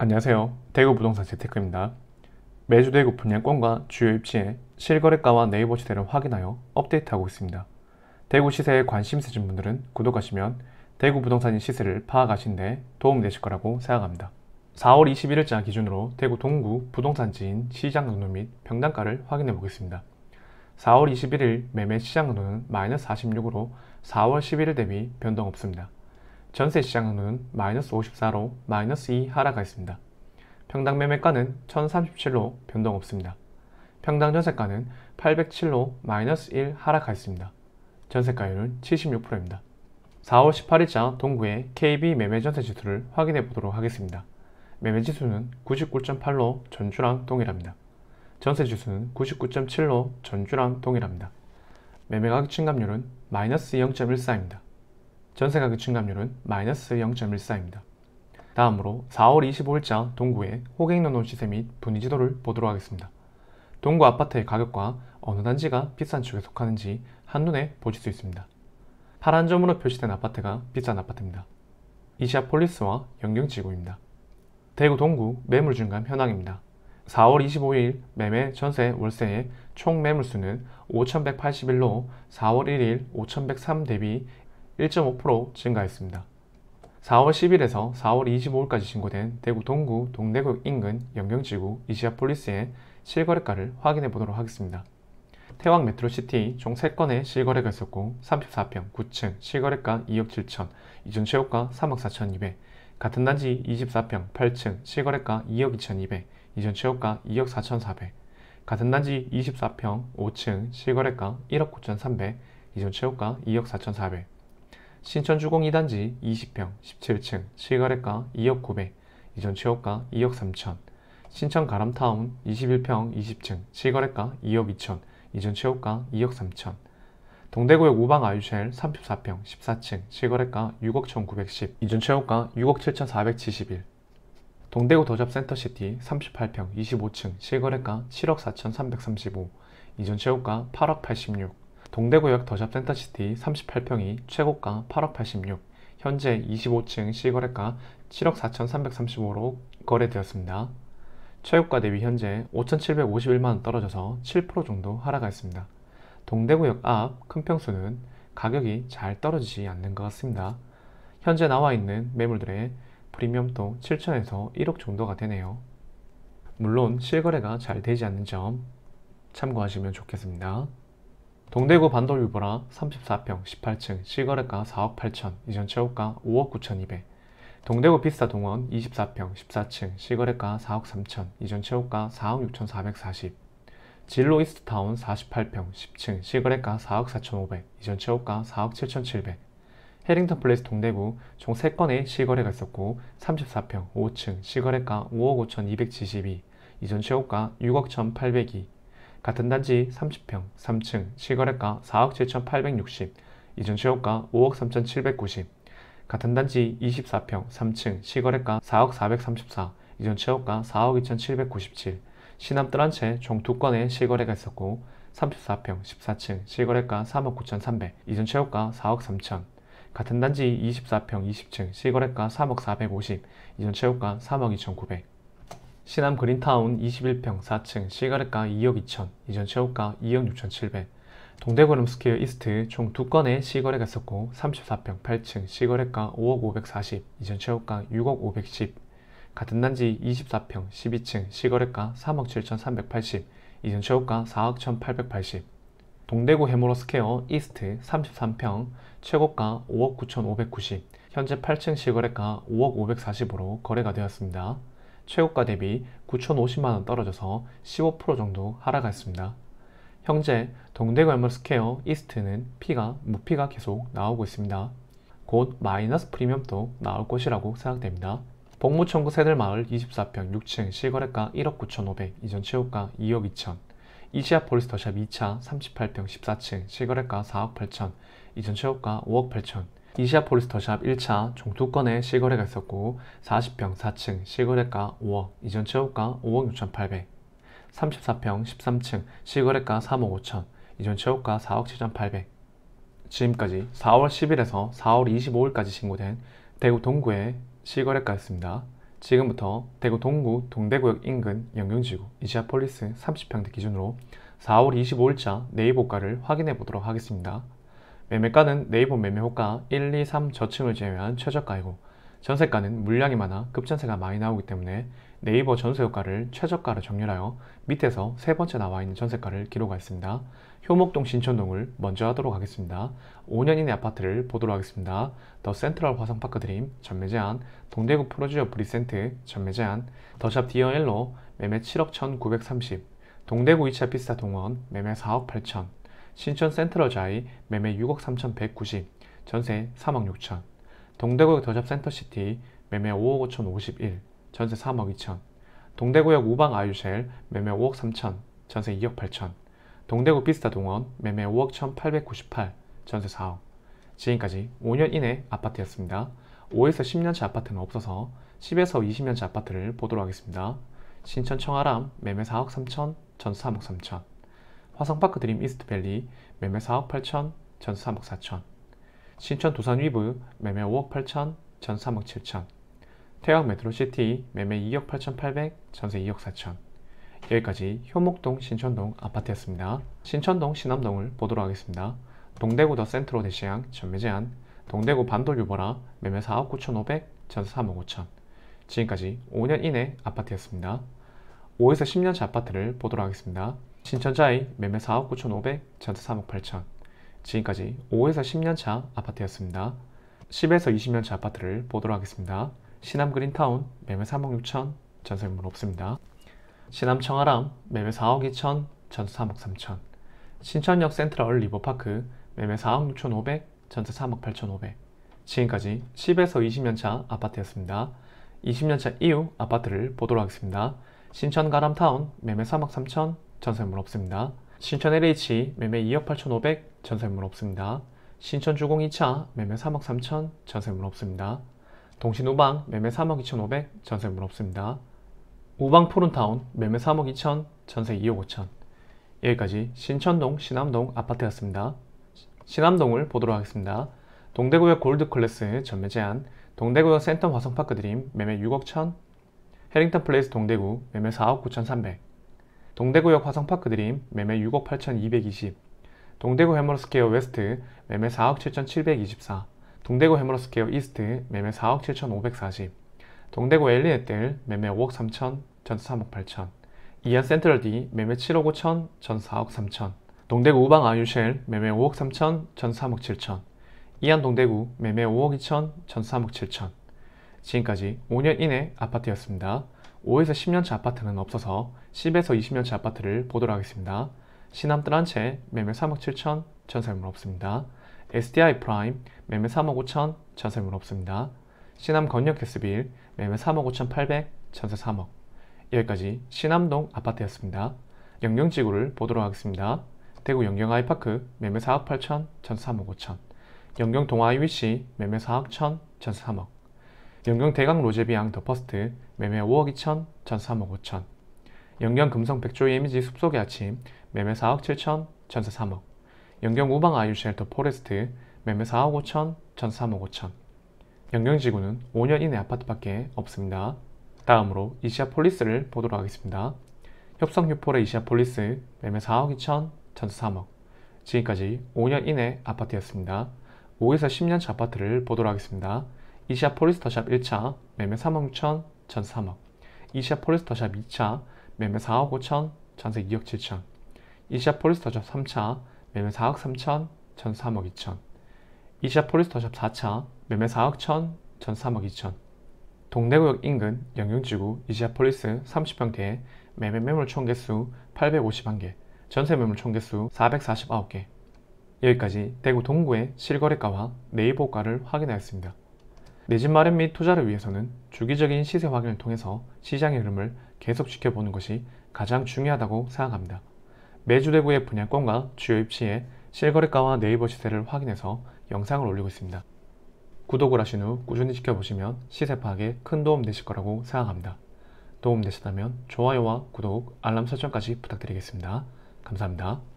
안녕하세요. 대구 부동산 재테크입니다. 매주 대구 분양권과 주요 입지의 실거래가와 네이버 시세를 확인하여 업데이트하고 있습니다. 대구 시세에 관심 있으신 분들은 구독하시면 대구 부동산의 시세를 파악하시는 데 도움이 되실 거라고 생각합니다. 4월 21일자 기준으로 대구 동구 부동산지인 시장 강도 및 평당가를 확인해 보겠습니다. 4월 21일 매매 시장 강도는 마이너스 46으로 4월 11일 대비 변동 없습니다. 전세 시장 강도는 마이너스 54로 마이너스 2 하락하였습니다. 평당 매매가는 1037로 변동 없습니다. 평당 전세가는 807로 마이너스 1 하락하였습니다. 전세가율은 76%입니다. 4월 18일자 동구의 KB 매매전세 지수를 확인해 보도록 하겠습니다. 매매 지수는 99.8로 전주랑 동일합니다. 전세 지수는 99.7로 전주랑 동일합니다. 매매 가격 증감률은 마이너스 0.14입니다. 전세 가격 증감률은 마이너스 0.14입니다. 다음으로 4월 25일자 동구의 호갱노노 시세 및 분위지도를 보도록 하겠습니다. 동구 아파트의 가격과 어느 단지가 비싼 축에 속하는지 한눈에 보실 수 있습니다. 파란 점으로 표시된 아파트가 비싼 아파트입니다. 이시아폴리스와 영경지구입니다. 대구 동구 매물 증감 현황입니다. 4월 25일 매매 전세 월세의 총 매물수는 5181로 4월 1일 5103 대비 1.5% 증가했습니다. 4월 10일에서 4월 25일까지 신고된 대구 동구 동대구 인근 영경지구 이시아폴리스의 실거래가를 확인해 보도록 하겠습니다. 태왕 메트로시티 총 3건의 실거래가 있었고 34평 9층 실거래가 2억 7천, 이전 최고가 3억 4천2백, 같은 단지 24평 8층 실거래가 2억 2천2백, 이전 최고가 2억 4천4백, 같은 단지 24평 5층 실거래가 1억 9천3백, 이전 최고가 2억 4천4백, 신천주공 2단지 20평 17층 실거래가 2억 9백, 이전 최고가 2억 3천, 신천 가람타운 21평 20층 실거래가 2억 2천, 이전 최고가 2억 3천, 동대구역 우방 아유쉘 34평 14층 실거래가 6억 1910, 이전 최고가 6억 7471, 동대구 도잡센터시티 38평 25층 실거래가 7억 4335, 이전 최고가 8억 86, 동대구역 더샵센터시티 38평이 최고가 8억 86, 현재 25층 실거래가 7억 4335로 거래되었습니다. 최고가 대비 현재 5,751만원 떨어져서 7% 정도 하락하였습니다. 동대구역 앞 큰 평수는 가격이 잘 떨어지지 않는 것 같습니다. 현재 나와있는 매물들의 프리미엄도 7천에서 1억 정도가 되네요. 물론 실거래가 잘 되지 않는 점 참고하시면 좋겠습니다. 동대구 반돌유보라 34평 18층 실거래가 4억 8천, 이전 최고가 5억 9천2백, 동대구 비스타동원 24평 14층 실거래가 4억 3천, 이전 최고가 4억 6천4백사십, 진로 이스트타운 48평 10층 실거래가 4억 4천5백, 이전 최고가 4억 7천7백, 해링턴 플레이스 동대구 총 3건의 실거래가 있었고 34평 5층 실거래가 5억 5천2백칠십이, 이전 최고가 6억 1,802, 같은 단지 30평 3층 실거래가 4억 7,860, 이전 최고가 5억 3,790, 같은 단지 24평 3층 실거래가 4억 434, 이전 최고가 4억 2,797, 시남 뜰한채 총 2건의 실거래가 있었고 34평 14층 실거래가 3억 9,300, 이전 최고가 4억 3천, 같은 단지 24평 20층 실거래가 3억 450, 이전 최고가 3억 2,900, 시남 그린타운 21평 4층 실거래가 2억 2천, 이전 최고가 2억 6천7백, 동대구 룸스퀘어 이스트 총 2건의 실거래가 있었고 34평 8층 실거래가 5억 540, 이전 최고가 6억 510, 같은 단지 24평 12층 실거래가 3억 7천3백팔십, 이전 최고가 4억 1,880, 동대구 해머러스퀘어 이스트 33평 최고가 5억 9천5백구십, 현재 8층 실거래가 5억 540으로 거래가 되었습니다. 최고가 대비 9,050만원 떨어져서 15% 정도 하락했습니다. 현재 동대구 해머러스퀘어 이스트는 무피가 계속 나오고 있습니다. 곧 마이너스 프리미엄도 나올 것이라고 생각됩니다. 복무청구 새들마을 24평 6층 실거래가 1억 9천5백, 이전 최고가 2억 2천, 이시아폴리스 더샵 2차 38평 14층 실거래가 4억 8천, 이전 최고가 5억 8천, 이시아폴리스 더샵 1차 총 2건의 실거래가 있었고 40평 4층 실거래가 5억, 이전 최고가 5억 6천8백, 34평 13층 실거래가 3억 5천, 이전 최고가 4억 7천8백. 지금까지 4월 10일에서 4월 25일까지 신고된 대구 동구의 실거래가였습니다. 지금부터 대구 동구 동대구역 인근 영경지구 이지아폴리스 30평대 기준으로 4월 25일자 네이버가를 확인해 보도록 하겠습니다. 매매가는 네이버 매매호가 1, 2, 3 저층을 제외한 최저가이고 전세가는 물량이 많아 급전세가 많이 나오기 때문에 네이버 전세호가를 최저가로 정렬하여 밑에서 세 번째 나와 있는 전세가를 기록하였습니다. 효목동 신촌동을 먼저 하도록 하겠습니다. 5년 이내 아파트를 보도록 하겠습니다. 더 센트럴 화성파크 드림 전매 제한, 동대구 프로지오 브리센트 전매 제한, 더샵 디어엘로 매매 7억 1930, 동대구 2차 피스타 동원 매매 4억 8천, 신촌 센트럴 자이 매매 6억 3190, 전세 3억 6천, 동대구역 더샵 센터시티 매매 5억 5천51, 전세 3억 2천, 동대구역 우방 아유쉘 매매 5억 3천, 전세 2억 8천, 동대구 비스타 동원 매매 5억 1898, 전세 4억. 지금까지 5년 이내 아파트였습니다. 5에서 10년차 아파트는 없어서 10에서 20년차 아파트를 보도록 하겠습니다. 신천 청아람 매매 4억 3천, 전세 3억 3천, 화성파크 드림 이스트밸리 매매 4억 8천, 전세 3억 4천, 신천 두산 위브 매매 5억 8천, 전세 3억 7천, 태역 메트로시티 매매 2억 8,800, 전세 2억 4천. 여기까지 효목동 신촌동 아파트였습니다. 신촌동 신암동을 보도록 하겠습니다. 동대구 더 센트로 대시양 전매 제한, 동대구 반도 유보라 매매 4억 9,500, 전세 3억 5천. 지금까지 5년 이내 아파트였습니다. 5에서 10년차 아파트를 보도록 하겠습니다. 신천자이 매매 4억 9,500, 전세 3억 8천. 지금까지 5에서 10년차 아파트였습니다. 10에서 20년차 아파트를 보도록 하겠습니다. 신암 그린타운 매매 3억 6천, 전세 매물 없습니다. 신암 청아람 매매 4억 2천, 전세 3억 3천. 신천역 센트럴 리버파크 매매 4억 6,500, 전세 3억 8,500. 지금까지 10에서 20년차 아파트였습니다. 20년차 이후 아파트를 보도록 하겠습니다. 신천 가람타운 매매 3억 3천, 전세 매물 없습니다. 신천 LH 매매 2억 8,500, 전세 매물 없습니다. 신천 주공 2차 매매 3억 3천, 전세 매물 없습니다. 동신 우방 매매 3억 2,500, 전세 매물 없습니다. 우방 푸른타운 매매 3억 2천, 전세 2억 5천. 여기까지 신천동 신암동 아파트였습니다. 신암동을 보도록 하겠습니다. 동대구역 골드클래스 전매 제한, 동대구역 센텀 화성파크 드림 매매 6억 천, 해링턴 플레이스 동대구 매매 4억 9,300, 동대구역 화성파크 드림 매매 6억 8,220, 동대구 해머러스퀘어 웨스트 매매 4억 7,724, 동대구 해머러스퀘어 이스트 매매 4억 7,540, 동대구 엘리네텔 매매 5억 3천, 전세 3억 8천, 이안 센트럴 D 매매 7억 5천, 전세 4억 3천, 동대구 우방 아유쉘 매매 5억 3천, 전세 3억 7천, 이안 동대구 매매 5억 2천, 전세 3억 7천. 지금까지 5년 이내 아파트였습니다. 5에서 10년차 아파트는 없어서 10에서 20년차 아파트를 보도록 하겠습니다. 신암 뜰한채 매매 3억 7천, 전세 매물 없습니다. SDI 프라임 매매 3억 5천, 전세 매물 없습니다. 신암 건역 캐스빌 매매 3억 5,800, 전세 3억. 여기까지 신암동 아파트였습니다. 영경지구를 보도록 하겠습니다. 대구 영경 아이파크 매매 4억 8천, 전세 3억 5천. 영경 동아이 위시 매매 4억 천, 전세 3억. 영경 대강 로제비앙 더 퍼스트 매매 5억 2천, 전세 3억 5천. 영경 금성 백조이 이미지 숲속의 아침 매매 4억 7천, 전세 3억. 영경 우방 아유쉘 더 포레스트 매매 4억 5천, 전세 3억 5천. 영경지구는 5년 이내 아파트밖에 없습니다. 다음으로 이시아폴리스를 보도록 하겠습니다. 협성 휴폴의 이시아폴리스 매매 4억 2천, 전세 3억. 지금까지 5년 이내 아파트였습니다. 5에서 10년차 아파트를 보도록 하겠습니다. 이시아폴리스 더샵 1차 매매 3억 6천, 전세 3억. 이시아폴리스 더샵 2차 매매 4억 5천, 전세 2억 7천. 이시아폴리스 더샵 3차 매매 4억 3천, 전세 3억 2천. 이시아폴리스 더샵 4차 매매 4억 천, 전세 3억 2천. 동대구역 인근 영경지구 이시아폴리스 30평대에 매매 매물 총개수 851개, 전세 매물 총개수 449개. 여기까지 대구 동구의 실거래가와 네이버가를 확인하였습니다. 내 집 마련 및 투자를 위해서는 주기적인 시세 확인을 통해서 시장의 흐름을 계속 지켜보는 것이 가장 중요하다고 생각합니다. 매주 대구의 분양권과 주요 입지의 실거래가와 네이버 시세를 확인해서 영상을 올리고 있습니다. 구독을 하신 후 꾸준히 지켜보시면 시세 파악에 큰 도움 되실 거라고 생각합니다. 도움 되셨다면 좋아요와 구독, 알람 설정까지 부탁드리겠습니다. 감사합니다.